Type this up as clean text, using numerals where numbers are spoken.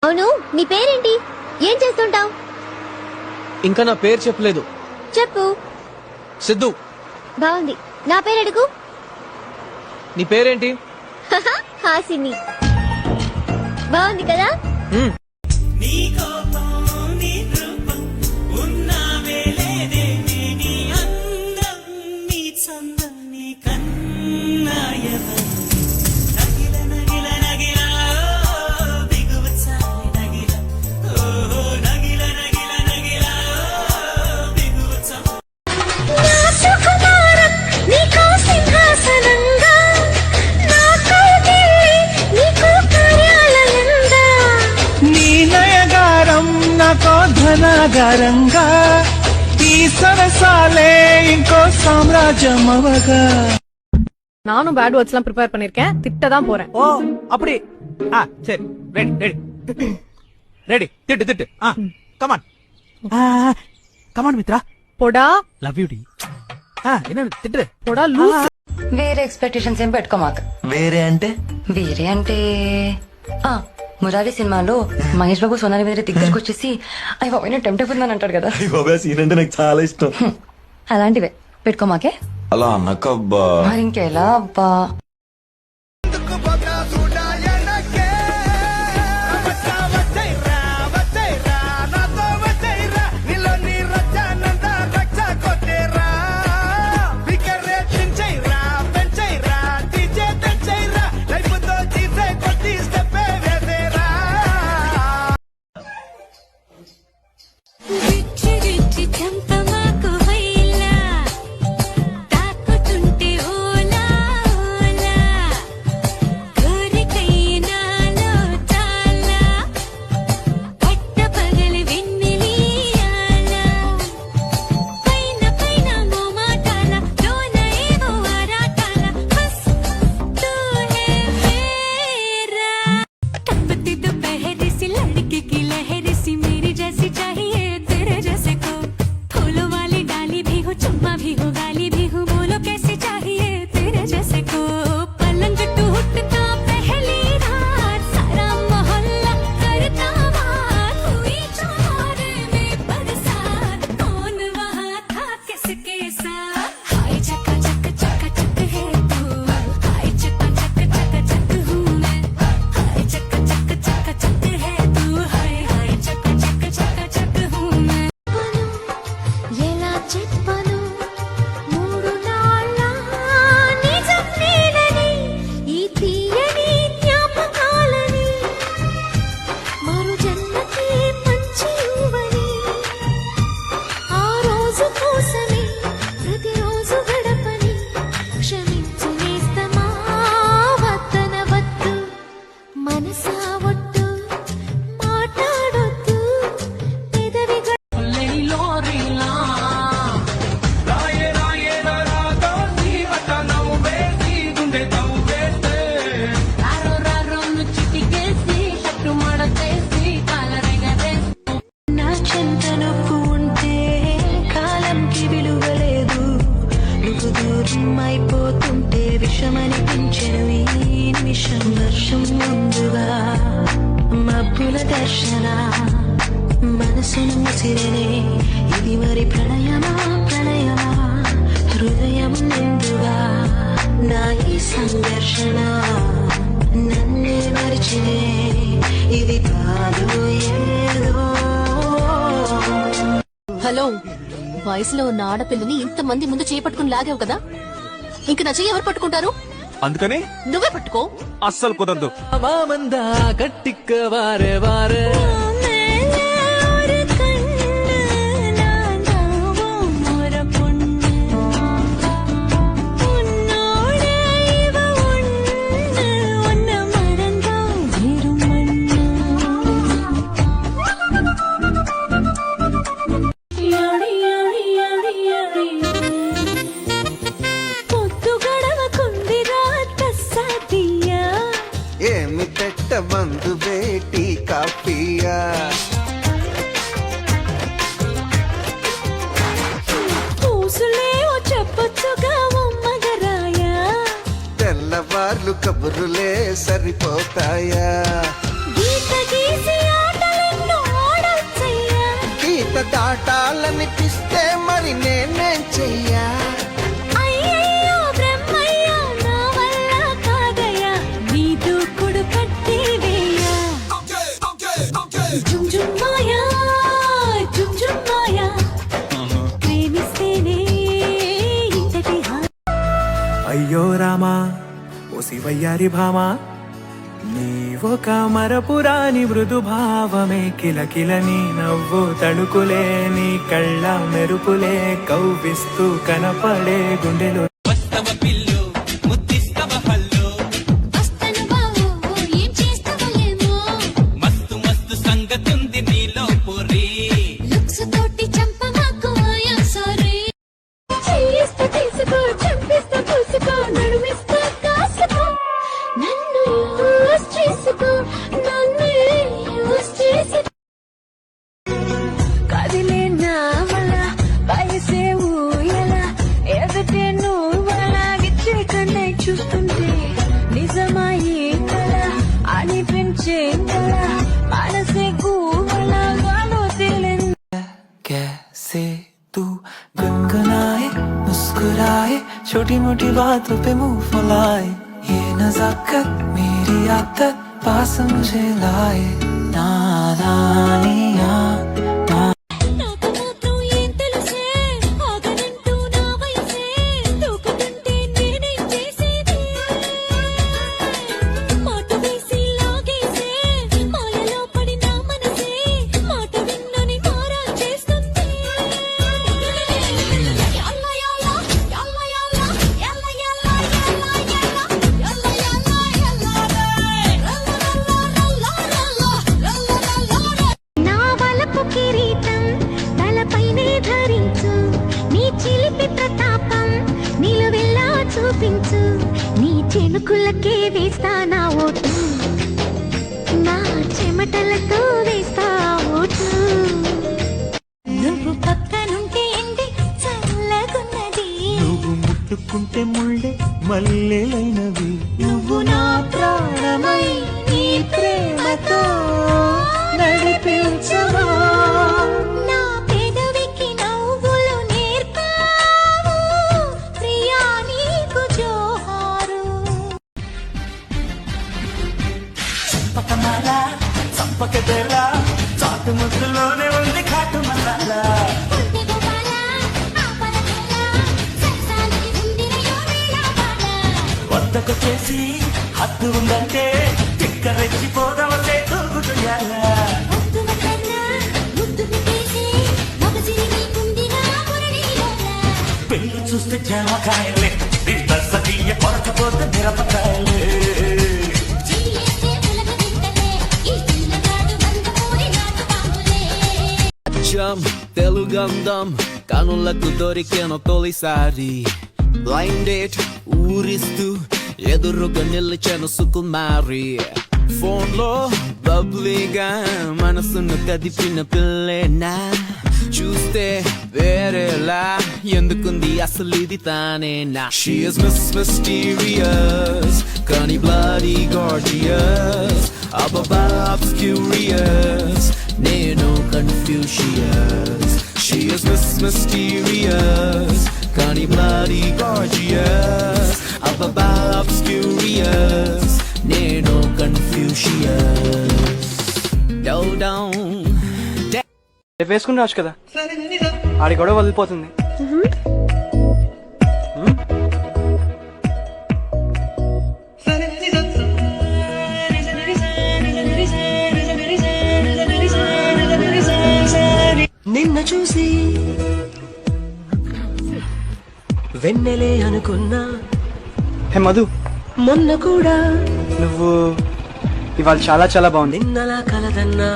అవును, నీ పేరేంటి? ఏం చేస్తుంటావు? ఇంకా నా పేరు చెప్పలేదు. చెప్పు. సిద్ధు. బాగుంది. నా పేరు అడుగు. నీ పేరేంటి? హాసిని. బాగుంది కదా? ధనాగారంగా ఈ సరసాలే ఇంకో సామ్రాజ్యం అవగా. நானும் பேட் வேர்ட்ஸ் எல்லாம் ப்ரிப்பேர் பண்ணிருக்கேன். திட்டதான் போறேன். ஓ அப்படி. சரி, ரெடி ரெடி ரெடி. திட்டு திட்டு. Come on come on Mitra. போடா. లవ్ యూ డి. என்ன తిట్టు. పోడా లూస్. వేరే ఎక్స్పెక్టేషన్స్ ఏం పెట్టుకోమాక. వేరే అంటే మురారి సినిమాలో మహేష్ బాబు సోనాలి మీద దగ్గరకు వచ్చేసి అవి బాబు టెంప్ట్ అయిపోతుందని అంటాడు కదా. సీన్ అంటే నాకు చాలా ఇష్టం. అలాంటివే పెట్టుకోమాకే. అలా అన్నకబ్బా. మరి ఇంకెలా అబ్బా. అయిపోతుంటే విషమనిపించెను ఈ నిమిషం. వర్షం ముందుగా మబ్బుల దర్శన మనసును ముసిరనే ఇది మరి ప్రణయమా ప్రణయమా హృదయం నిండుగా నా ఈ సంఘర్షణ నన్నే మరిచినే ఇది కాదు ఏదో. హలో, వయసులో ఉన్న ఆడపిల్లని ఇంతమంది ముందు చేపట్టుకుని లాగావు కదా, ఇంక నా చెయ్యి ఎవరు పట్టుకుంటారు? అందుకని నువ్వే పట్టుకో. అస్సలు కుదరదు. గట్టిక్క వారే వారే కబుర్రులే సరిపోతాయా గీత గీసి ఆటలెన్నో ఆడొచ్చయ్యా గీత దాటాలనిపిస్తే మరి నేనేం చెయ్యా అయ్యయ్యో బ్రహ్మయ్యా నా వల్ల కాదయ్యా నీ దూకుడు కట్టి వేయా జుమ్ జుమ్ మాయా జుమ్ జుమ్ మాయా ప్రేమిస్తేనే ఇంతటి అయ్యో రామా ఓ శివయ్యారి భామా నీవొక మరపురాని మృదు భావమే కిలకిల నీ నవ్వు తడుకులే నీ కళ్ళ మెరుపులే కవ్విస్తూ కనపడే గుండెలో వస్తను బావో ఏం చేస్తావో ఏమో లుక్స్ తోటి చంపమాకు ఆయా సారీ చేయిస్తా తీసుకో చంపిస్తా పూసుకో నడుమిస్తా కాసుకో నన్ను యూస్ చేసుకో నన్ను యూస్ చేసుకో కదిలే నా వల్ల వయసే ఊయల ఎదుటే నువ్వలాగిచ్చే కన్నే చూస్తుంటే నిజమాయి కల అనిపించే కల మనసే గూవలాగాలో తెలియదు कैसे तू गुनगुनाए मुस्कुराए छोटी मोटी बातों पे मुंह फुलाए ये नजाकत मेरी आदत पास मुझे लाए नादानिया నాకు మాత్రం ఏం తెలుసే ఆగనంటూ నా వయసే దూకుతుంటే నేనేం చేసేది మాట వేసి లాగేసే మాయలో పడి నా మనసే మాట విన్నని మారా చేస్తుంది యల్లా యల్లా యల్లా యల్లా యల్లా యల్లా యల్లా యల్లా నా వలపు కిరీటం తలపైనే ధరించు నీ చిలిపి ప్రతాపం నిలువెల్లా చూపించు నీ చెనుకులకే వేస్తా నా ఓటు నా చెమటలతో వేస్తా ఓటు నువ్వు పక్కనుంటే ఎండి చల్లగున్నది నువ్వు ముట్టుకుంటే ముళ్ళే మల్లెలైనవి నువ్వు నా ప్రాణమై నీ ప్రేమతో నడిపించవా నా పెదవికి నవ్వులు నేర్పావు ప్రియా నీకు జోహారు చంపకమాల చంపకదేలా చాటు ముద్దులోనే ఉంది కాటు మల్లాలా ఉంటే గోపాల ఆపరకేలా సరసానికి ఉందిరయో వేళాపాల వద్దకు చేసి హద్దు ఉందంటే తిక్కరెచ్చిపోదవసే తూగుతుయాలా ముద్దుల కన్నా ముద్దు పెట్టేసి మగసిరి నీకుందిరా మురళీలోలా పెళ్లి చూస్తే జామకాయలే సతీయ కొరకపోతే మిరపకాయలే జీఎస్టే ఉలగ వింటలే ఈ పిల్లగాడు బంధమూరి నాటు బాంబులే అచ్చం తెలుగంధం కనులకు దొరికిన తొలిసారి బ్లైండ్ డేట్ ఊరిస్తూ ఎదురుగా నిలిచాను సుకుమారి ఫోన్ లో బబ్లీగా మనసును కదిపిన పిల్లేనా చూస్తే వేరేలా ఎందుకుంది అసలు ఇది తానేనా She is Miss Mysterious కానీ bloody gorgeous Ababab's curious నేను Confucius She is Miss Mysterious కానీ bloody gorgeous Ababab's curious నేను Confucius Down down రేపు వేసుకుని రావచ్చు కదా ఆడి గొడవ వదిలిపోతుంది నిన్న చూసి వెన్నెలే అనుకున్నా హే మధు మొన్న కూడా నువ్వు ఇవాళ చాలా చాలా బాగుంది నిన్నలా కలదన్నా